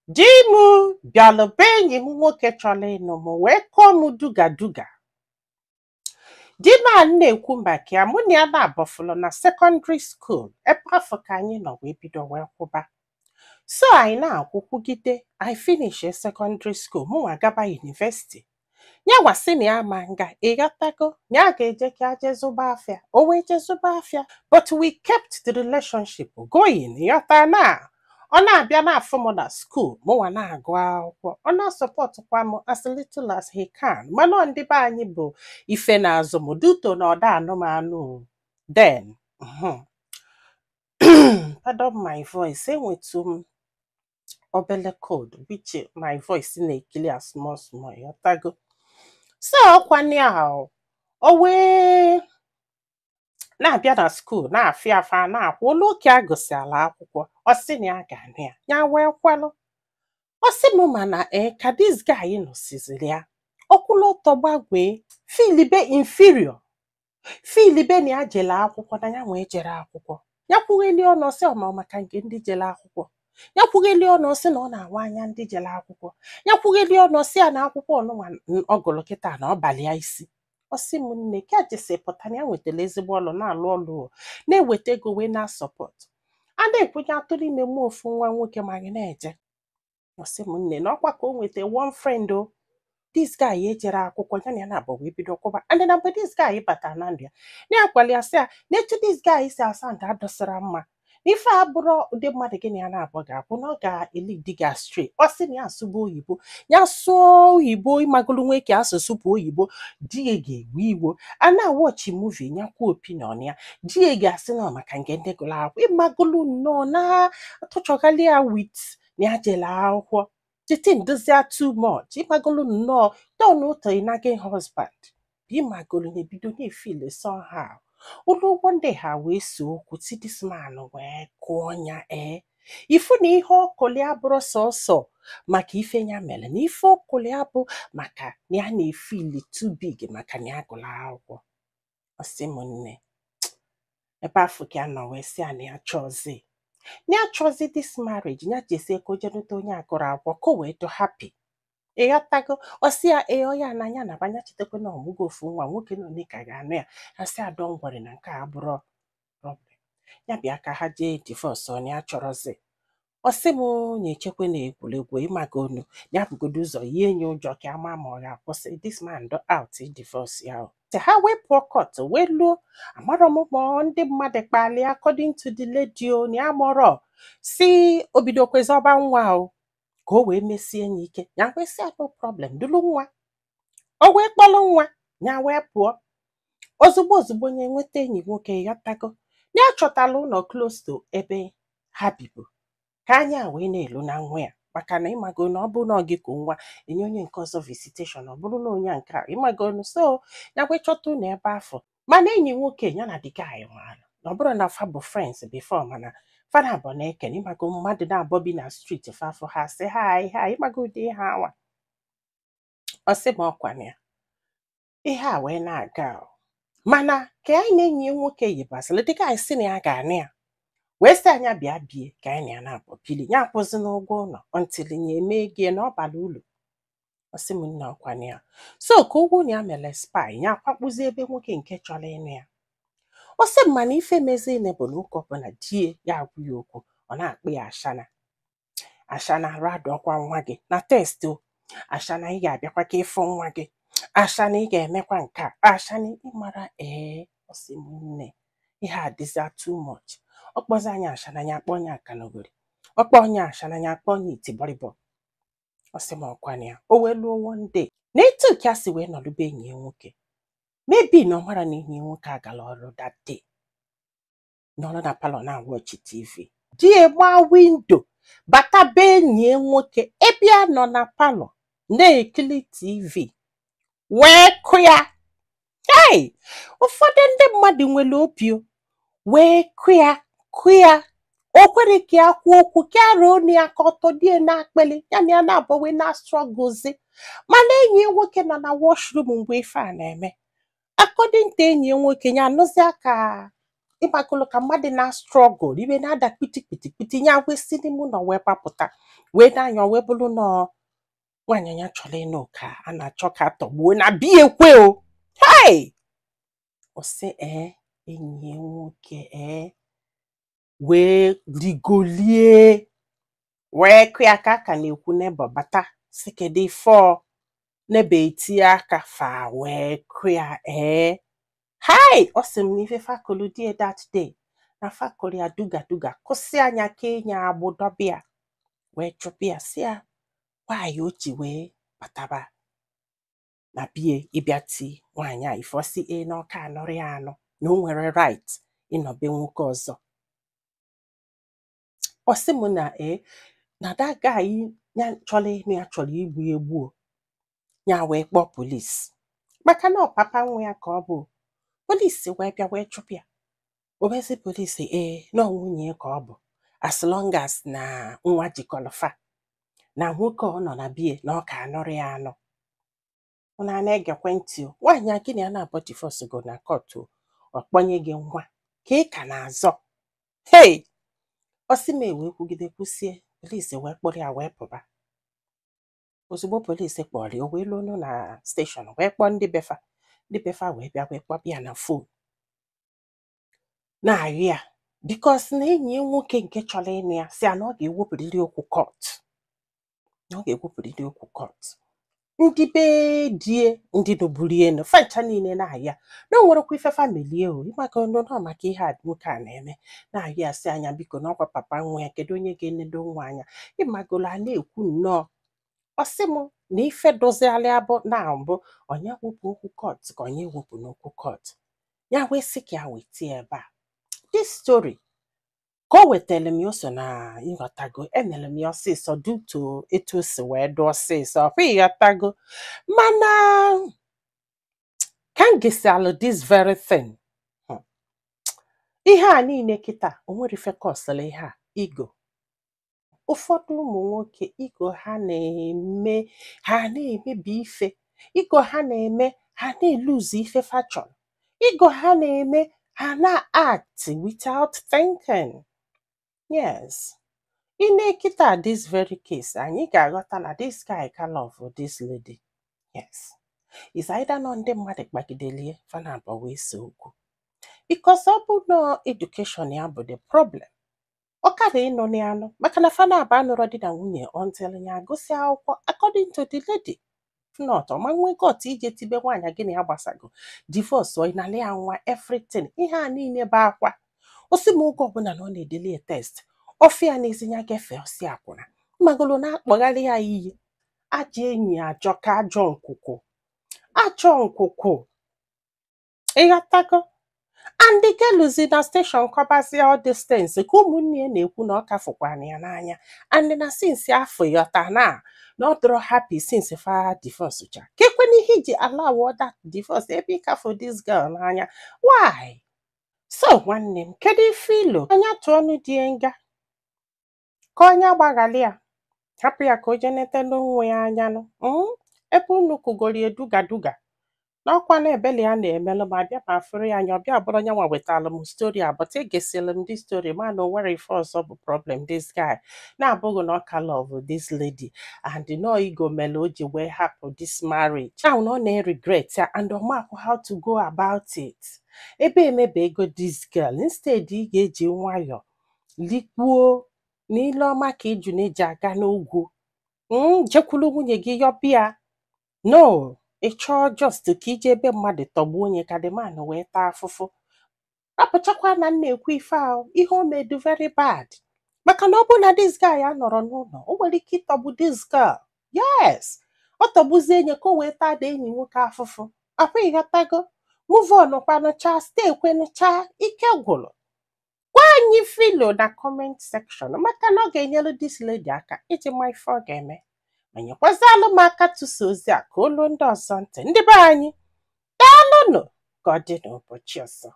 Dimu bịalụ be enyi m nwoke chọrọ ịnụ m wee kọọ m duga duga. Di m a na-ekwu maka ya mụ na ya na-abọfụlụ na sekọndịrị skuul ebe afọ ka anyị nọ wee bido wee kwụba. So anyị na-akwụkwugide anyị finish sekọndịrị skuul mụnwa gaba yunivesiti. Ya gwasị na ya ma nga ịghọtago na ya ga-eje ka ya jee zụba afịa o wee jee zụba afịa, but we kept the relationship going. Ịghọta na ọ na-abịa n'afọ m na skuul mụnwa na-agụ akwụkwọ, ọ na-asọpọtụkwa m as little as he can, mana ndị be anyị bụ ife na-azụ m duto na ọda anụmanụ. Then pardon my voice, enwetu m obele cold which my voice na-ekili a small small, ịghọtago. So ọkwanye ahụ o wee na-abịa na skuul na-afịa afa na-akwụ olu oke a gụsịala akwụkwọ ọ sị na ya ga-anụ ya ya wee kwalụ. Ọ sị m mana ka this guy nọsiziri ya ọkwụlụ ọtọ gbagwee filibe inferior, filibe na ya jele akwụkwọ na ya wee jere akwụkwọ, ya kwugheli ọnụ sị ọma maka nke ndị jele akwụkwọ, ya kwugheli ọnụ sị na ọ na-awa anya ndị jele akwụkwọ, ya kwugheli ọnụ sị ya na akwụkwọ ọnụnwa ọgụlụ kịta na ọbalị ya isi. Ọ sị m nne ka jesi pụta na ya nwetara ezigbo ọlụ na-alụ ọlụ na-eweta ego wee na-asọpọt a na-ekwenye atụrụ ime mụ ofu nwa nwoke ma anyị na-eje. Ọ sị m nne na ọkwa ka o nweta one friend this guy ejere akwụkwọ ya na ya na-abụ wee bido kwụba, and na mgbe this guy batara na ndụ ya na-akwali ya sị ya na etu this guy si asa ndụ adọsara mma ife abụrụ ụdị mmadụ gị na ya na-abụ ga-abụ na ọ ga-eli di gị astray. Ọ sị na ya asụba oyibo, ya sụọ oyibo ịmagolu nwoke asụsụ bụ oyibo di ya ga-ewe iwo a na-awọchi muvi nyakwa opinion ya di ya ga-asị na maka nke ndị gụrụ akwụkwọ ịmagolu nnọọ na-atụchọgali ya wit na ya jele akwụkwọ titi ndozia too much ịmagolu nnọọ don ụtọ ịnaghị husband bụ ịmagolu na-ebido na-efile somehow. Ụlọ ụgwọ ndị ha wee so okwu ti this man wee kụọ ya ifu na ihe ọkụli abụrụ sọsọ maka ife ya mere na ife ọkụli abụ maka na ya na-efili too big maka na ya gụrụ akwụkwọ. Ọ sị m nne ebe afọ ka ya nọ wee sị ya na ya chọzi this marriage ya jesi ka o jenụta onye agụrụ akwụkwọ ka o wee do happy. Ịghọtago. Ọ sị ya ọ ya na anya na banya chetakwa na ọmụgo ofu nwa nwoke nọ n'ịka ga-anụ ya. Asị ya don't worry na nke a bụrụ problem ya bịa ka ha jee divorce ọ na ya chọrọzi. Ọ sị m na-echekwa na egwuregwu ịmagonu ya bụgodo ụzọ ihe enye ụjọ ka ama ma ọ ga-akwụsị this man do out divorce ya te ha wee pụọ court wee luo amarọ m ma ndị mmadụ kpali according to the lady na ya mọrọ si obido kwezọba nwa ka o wee mesie ya ike ya wee sị no problem dulu nwa o wee kpọlụ nwa ya wee pụọ. Ozugbo nye nweta enyi nwoke ịghọtago ya chọtala ụlọ close to ebe ha bibu ka anya wee na-elu na nwa ya maka na ịmago na ọ bụrụ na ọ gị ka nwa enye onye nke ọzọ visitation ọ bụrụ na onye nke a ịmago so ya wee chọta ụlọ ebe afọ. Mana enyi nwoke ya na dịka anyị nwara na ọ bụrụ na fa bụ friends before mana fada abụọ na-ekene ịmago mmadụ na-abụọ bi na street fafọ ha sị ha ịmago ụdị ha anwa. Ọ sị ma ọkwana ya ihe a wee na-aga mana ka anyị na-enyi nwoke yibasịrị dịka anyị sị na ya ga-anụ ya wee sị anya bịa bie ka anyị na ya na-abụ bili ya akwụzi n'ụgwọ ụlọ ọntili ya eme gie na ọbara ụlọ. Ọ sị m nna ọkwana ya so ka ụgwọ na ya mere spai ya akwakpụzi ebe nwoke nke chọrọ ịnụ ya. Ọ sị m mana ife mezine bụ na ụka ọbụla die ya agwụ ya okwu ọ na-akpụ ya ashana radọkwa nwa gị na test ashana ị ga-abịakwa ka ịfụ nwa gị, ashana ị ga-emekwa nke a, ashana ịmara Ọ sị m nne ihe adịza too much. Ọ kpọzi anya ashana ya akpọ onye akanogori, ọ kpọ onye ashana ya akpọ onye itibọrịbọ. Ọ sị m ọkwana ya o wee luo one day na etu ka si wee nọdụbe enyi nwoke maybe na ọ mara na enyi nwoke agala ọrụ that day nọrọ na palọ na-awọchi TV di gba windo bata be enyi nwoke ebe a nọ na palọ na-ekili TV wee kụ ya. Ụfọdụ ndị mmadụ nwere obi wee kụ ya o kwere ka ya kwuo okwu ka arụ onu ya ka ọtọ die na-akpeli ya na ya na-abụ wee na-strọgụzi mana enyi nwoke nọ na washroom mgbe ife a na-eme. According to enyi nwoke ya anụzi aka ịgbagolo ka mmadụ na strọgụl ibe na-ada kpitikpitikpiti ya wee si n'ime ụlọ wee gbapụta wee na-anya wee bụrụ nọ nwaanyị ya chọrọ ịnụ ka a na-achọ ka tọgbuo na bie ekwe o. Hey! Ọ sị enyi ya nwoke wee rigolie wee kụ ya ka aka na-ekwu n'ebe bata si kedu ife n'ebe etinye aka fa wee kụ ya hai ọ sị m n'ife fakolu die that day na fakolu ya duga kụsị anya ka enye agbụ dọbịa wee chụpụ ya si ya nwaanyị o ji wee bataba na bie ịbịa ti nwaanyị a ife ọsị na ọka anọrọ ya anọ na o nwere right ịnọbe nwoke ọzọ. Ọ sị m na that guy ya chọrọ ịnụ ya chọrọ igbu egbu ya wee kpọọ polisi maka na papa nwa ya ka ọ bụ. Polisi wee bịa wee chụpụ ya obezi polisi na nwunye ka ọ bụ as long as na nwa jikọlọfa na nwoke ọ nọ na bie na ọ ka anọrọ ya anọ. Ọ na-egekwe ntị o nwaanyị a gịnị a na-abọ divorce go na court o ọ kpọnye gị nwa ka ị ka na-azọ. Hey! Ọ sị m wee kwugide kwụsie polisi wee kpọrọ ya wee pụba. Ozugbo polisi kpọrọ ya o wee lụọ na steshọn wee kpọọ ndị befa wee bịa wee kpọbịa ya na fon na-ayụ ya bikos na enyi ya nwoke nke chọrọ ịnụ ya si ya na ọ ga-ewepụrịrị okwu kọt ndị be die ndị nụburie nụ fancha niile na-ayụ ya na o nwerekwa ife famelie o ịmaka ọnụ maka ihe a nwoke a na-eme na-ayụ ya si anya biko na ọkwa papa nwa ya kedu onye ga-enedo nwa anya ịmagolo a na-ekwu nnọọ. Ọ sị m na ife dozialị abụ na mbụ onye wepụ okwu kọt ka onye wepụ n'okwu kọt ya wee sị ka ya weta ebe a this story ka o wetara m ya oso na ịghọtago enere m ya ọsịsọ duto etu o si wee dị ọsịsọ ọkwa ịghọtago mana ka m gesialụ this very thing ihe a niile kịta o nwere ife kọsịrị ihe a igo. Ụfọdụ ụmụ nwoke igo ha na-eme ha na-emebi ife igo ha na-eme ha na-eluzu ife fachọn igo ha na-eme ha na-act without thinking. Yes, ịna-ekita this very case anyị ga-aghọta na this guy ka love this lady. Yes, is either nọ ndị mmadụ kpagidelie fana abọ wee se okwu because ọ bụ na education ya bụ the problem ọ kara ịnọ n'anụ maka na fana abụ anụrụ di na nwunye until ya agụsị akwụkwọ according to the lady. If not ọma nwe got ije tibe nwaanyị gịnị ya gbasago divorce ọ ịnala ya nwa everything ihe a niile bụ akwa. Osi m oge ọbụla na ọ na-edeli test ọfịa na-ezinye gefe osi akwụna mmagolo na-akpọgharị ya iyi ajọ enyi ajọ ka ajọ nkwụkwụ ịghọtago and the girl luzi na station kọbazie all distance ka ụmụnne ya na-ekwu na ọ kafụkwana ya n'anya and na since afọ yọta na ọ dọrọ happy since fa divorce cha kekwena ihe iji allow that divorce ebe ịkafụ this girl n'anya why? So nwanne m kedu ife ilo anya tụọ ọnụ dị nga ka onye agbaghalị ya hapụ ya ka o jenete n'onwe ya anya nụ ebe unu kụgoro duga n'ọkwa na ebele ya na-emelụ ma bịa ma fụrụ ya anya ọbịa bụrụ onye nwa wetara m stori abụta egesịrị m this story ma na o nwere ife ọzọ bụ problem this guy na-abụghị na ọ ka love this lady and no ego mere o ji wee hapụ this marriage now na ọ na-regret ya and ọ makwa how to go about it. Ebe emebe ego this girl instead ị ga-eji nwayọ likpuo n'ile ọma ka iju na-eji aga n'ugwu jekwuru nwunye gị yọbịa no ị chọọ just ka ije ebe mmadụ tọgbuo onye ka the man wee taa afụfụ rapụchakwa na na-ekwu ife ahụ ihe o medu very bad maka na ọ bụ na this guy a nọrọ n'ụlọ o nwere ike ịtọgbu this girl. Yes, ọ tọgbuzie enye ka o wee taa da enyi nwoke afụfụ akwa ịghọtago move on kwanụcha stay kwenụcha ike gwụrụ. Gwa anyị filo na comment section maka na ọ ga-enyere this lady aka iji ma ife ọ ga-eme ma nyekwazalụ m aka tụsa ozi a ka olu ndị ọzọ ntị ndị be anyị daalụnụ ka ọ dị n'ụbọchị ọzọ.